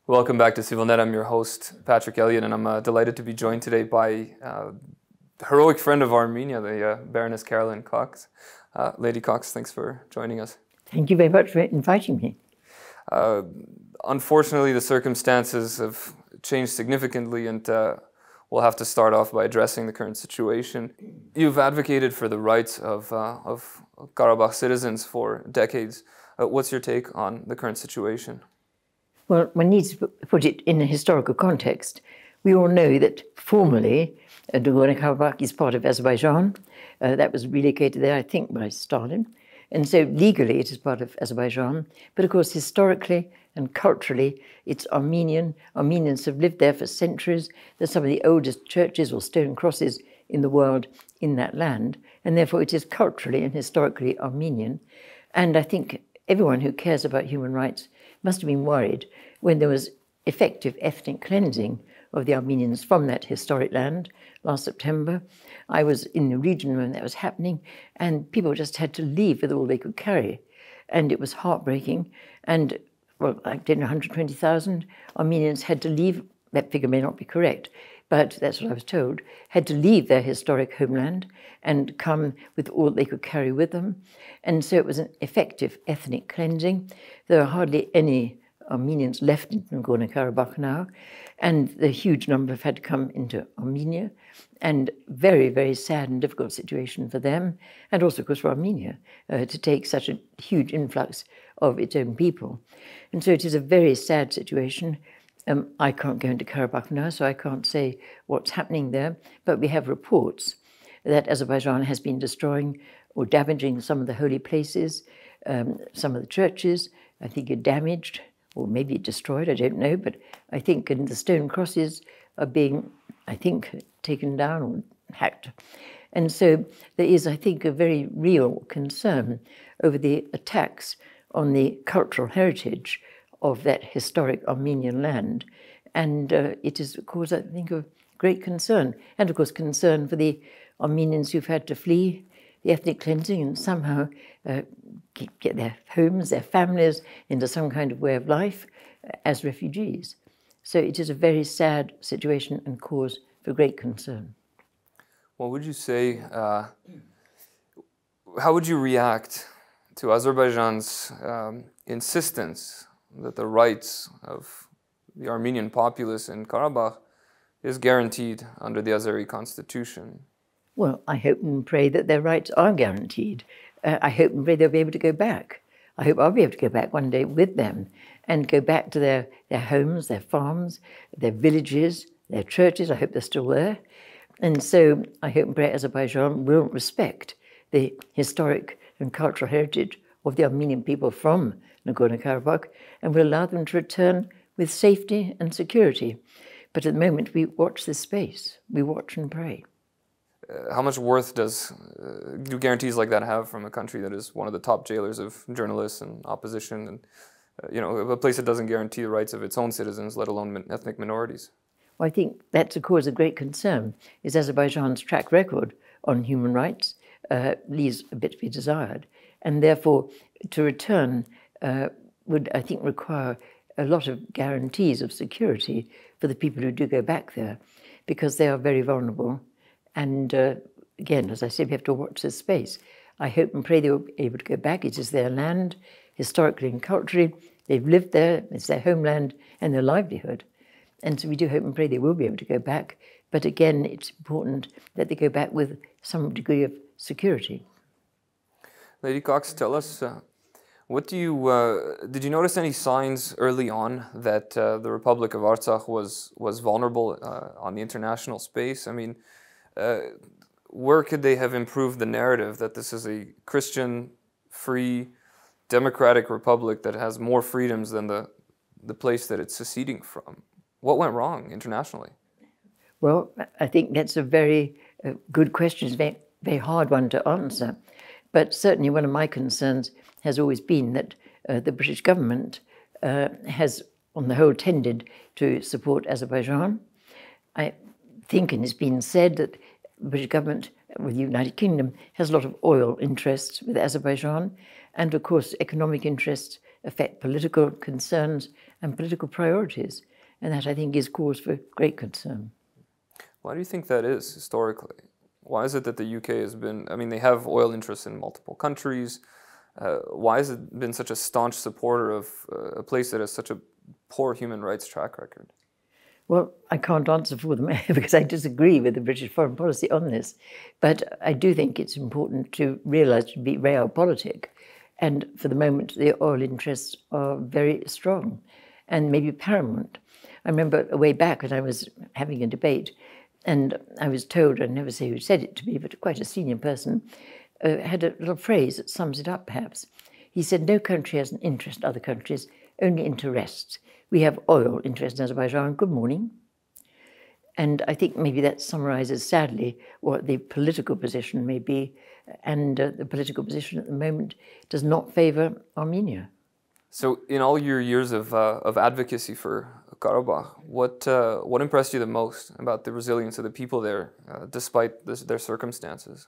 Welcome back to ＳիվիլՆեթի. I'm your host, Patrick Elliott, and I'm delighted to be joined today by a heroic friend of Armenia, the Baroness Caroline Cox. Lady Cox, thanks for joining us. Thank you very much for inviting me. Unfortunately, the circumstances have changed significantly, and we'll have to start off by addressing the current situation. You've advocated for the rights of Karabakh citizens for decades. What's your take on the current situation? Well, one needs to put it in a historical context. We all know that formally Nagorno-Karabakh is part of Azerbaijan. That was relocated there, I think, by Stalin. And so legally it is part of Azerbaijan. But of course, historically and culturally, it's Armenian. Armenians have lived there for centuries. There's some of the oldest churches or stone crosses in the world in that land. And therefore it is culturally and historically Armenian. And I think everyone who cares about human rights must have been worried when there was effective ethnic cleansing of the Armenians from that historic land last September. I was in the region when that was happening, and people just had to leave with all they could carry. And it was heartbreaking. And, well, I did 120,000 Armenians had to leave. That figure may not be correct, but that's what I was told, had to leave their historic homeland and come with all they could carry with them. And so it was an effective ethnic cleansing. There are hardly any Armenians left in Nagorno-Karabakh now, and the huge number have had to come into Armenia, and very, very sad and difficult situation for them, and also, of course, for Armenia, to take such a huge influx of its own people. And so it is a very sad situation. I can't go into Karabakh now, so I can't say what's happening there, but we have reports that Azerbaijan has been destroying or damaging some of the holy places, some of the churches. I think are damaged, or maybe destroyed, I don't know, but I think the stone crosses are being, I think, taken down or hacked. And so there is, I think, a very real concern over the attacks on the cultural heritage of that historic Armenian land. And it is, of course, I think, of great concern. And, of course, concern for the Armenians who've had to flee the ethnic cleansing and somehow get their homes, their families into some kind of way of life as refugees. So it is a very sad situation and cause for great concern. What would you say, how would you react to Azerbaijan's insistence that the rights of the Armenian populace in Karabakh is guaranteed under the Azeri constitution? Well, I hope and pray that their rights are guaranteed. I hope and pray they'll be able to go back. I hope I'll be able to go back one day with them and go back to their homes, their farms, their villages, their churches. I hope they're still there. And so I hope and pray Azerbaijan will respect the historic and cultural heritage of the Armenian people from Nagorno-Karabakh and will allow them to return with safety and security. But at the moment, we watch this space. We watch and pray. How much worth do guarantees like that have from a country that is one of the top jailers of journalists and opposition, and a place that doesn't guarantee the rights of its own citizens, let alone ethnic minorities? Well, I think that's a cause of great concern, is Azerbaijan's track record on human rights leaves a bit to be desired. And therefore, to return would, I think, require a lot of guarantees of security for the people who do go back there, because they are very vulnerable. And again, as I said, we have to watch this space. I hope and pray they will be able to go back. It is their land, historically and culturally. They've lived there, it's their homeland and their livelihood. And so we do hope and pray they will be able to go back. But again, it's important that they go back with some degree of security. Lady Cox, tell us, did you notice any signs early on that the Republic of Artsakh was vulnerable on the international space? I mean, where could they have improved the narrative that this is a Christian, free, democratic republic that has more freedoms than the place that it's seceding from? What went wrong internationally? Well, I think that's a very good question. It's a very, very hard one to answer. But certainly one of my concerns has always been that the British government has, on the whole, tended to support Azerbaijan. I think, and it's been said, that the British government with the United Kingdom has a lot of oil interests with Azerbaijan, and of course economic interests affect political concerns and political priorities. And that, I think, is cause for great concern. Why do you think that is, historically? Why is it that the UK has been, I mean, they have oil interests in multiple countries. Why has it been such a staunch supporter of a place that has such a poor human rights track record? Well, I can't answer for them because I disagree with the British foreign policy on this. But I do think it's important to realise to be realpolitik. And for the moment, the oil interests are very strong and maybe paramount. I remember way back when I was having a debate, and I was told, I'd never say who said it to me, but quite a senior person, had a little phrase that sums it up perhaps. He said, no country has an interest in other countries, only interests. We have oil interests in Azerbaijan, good morning. And I think maybe that summarises sadly what the political position may be, and the political position at the moment does not favour Armenia. So in all your years of advocacy for Karabakh, what impressed you the most about the resilience of the people there, despite their circumstances?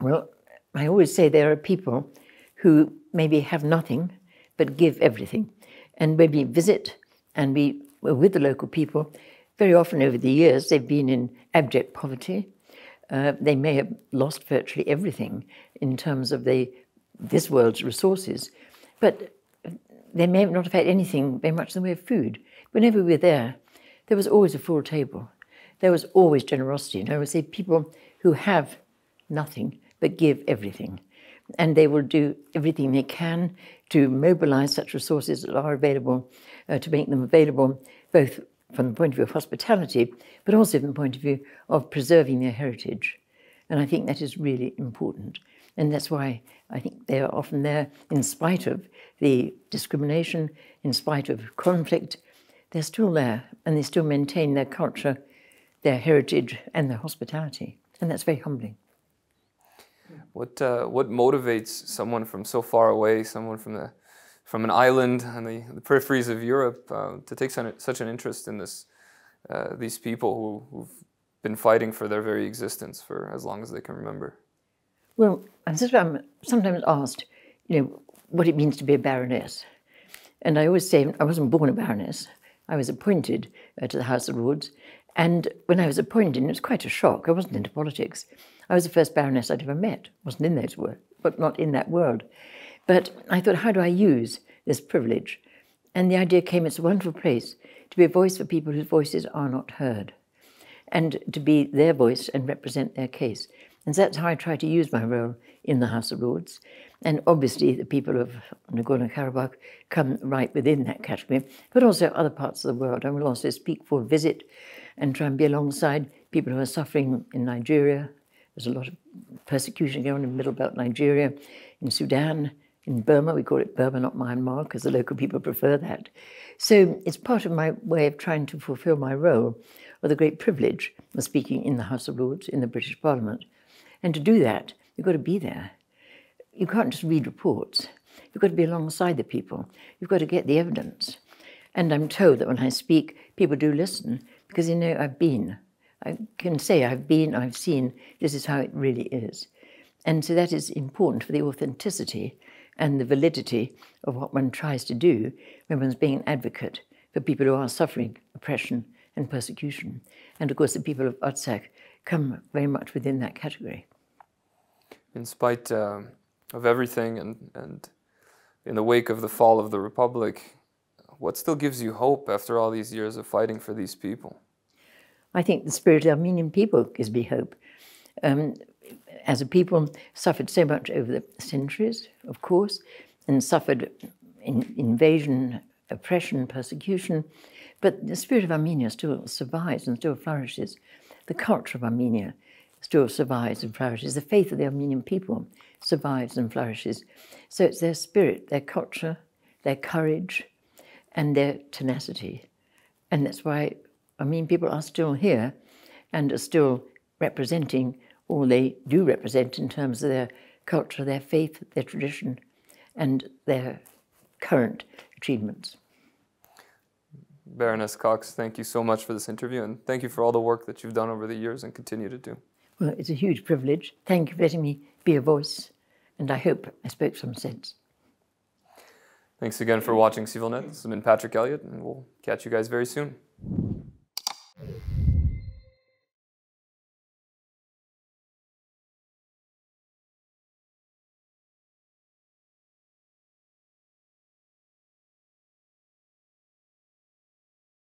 Well, I always say there are people who maybe have nothing but give everything. And when we visit and we were with the local people, very often over the years they've been in abject poverty. They may have lost virtually everything in terms of this world's resources, but they may not have had anything very much in the way of food. Whenever we were there was always a full table. There was always generosity. And I would say people who have nothing but give everything. And they will do everything they can to mobilize such resources that are available, to make them available both from the point of view of hospitality, but also from the point of view of preserving their heritage. And I think that is really important. And that's why I think they are often there in spite of the discrimination, in spite of conflict. They're still there, and they still maintain their culture, their heritage, and their hospitality. And that's very humbling. What motivates someone from so far away, someone from an island on the peripheries of Europe, to take such an interest in these people who've been fighting for their very existence for as long as they can remember? Well, I'm sometimes asked, what it means to be a baroness. And I always say I wasn't born a baroness. I was appointed to the House of Lords. And when I was appointed, it was quite a shock. I wasn't into politics. I was the first baroness I'd ever met. Wasn't in those words, but not in that world. But I thought, how do I use this privilege? And the idea came, it's a wonderful place to be a voice for people whose voices are not heard, and to be their voice and represent their case. And so that's how I try to use my role in the House of Lords. And obviously the people of Nagorno-Karabakh come right within that category, but also other parts of the world. I will also speak for visit and try and be alongside people who are suffering in Nigeria. There's a lot of persecution going on in Middle Belt Nigeria, in Sudan, in Burma. We call it Burma, not Myanmar, because the local people prefer that. So it's part of my way of trying to fulfill my role, or the great privilege of speaking in the House of Lords, in the British Parliament. And to do that, you've got to be there. You can't just read reports. You've got to be alongside the people. You've got to get the evidence. And I'm told that when I speak, people do listen, because I've been. I can say I've been, I've seen, this is how it really is. And so that is important for the authenticity and the validity of what one tries to do when one's being an advocate for people who are suffering oppression and persecution. And of course the people of Artsakh come very much within that category. In spite of everything and in the wake of the fall of the Republic, what still gives you hope after all these years of fighting for these people? I think the spirit of the Armenian people gives me hope. As a people, suffered so much over the centuries, of course, and suffered invasion, oppression, persecution, but the spirit of Armenia still survives and still flourishes. The culture of Armenia still survives and flourishes. The faith of the Armenian people survives and flourishes. So it's their spirit, their culture, their courage, and their tenacity. And that's why Armenian people are still here and are still representing all they do represent in terms of their culture, their faith, their tradition, and their current achievements. Baroness Cox, thank you so much for this interview, and thank you for all the work that you've done over the years and continue to do. Well, it's a huge privilege. Thank you for letting me be a voice, and I hope I spoke some sense. Thanks again for watching ＳիվիլNet. This has been Patrick Elliott, and we'll catch you guys very soon.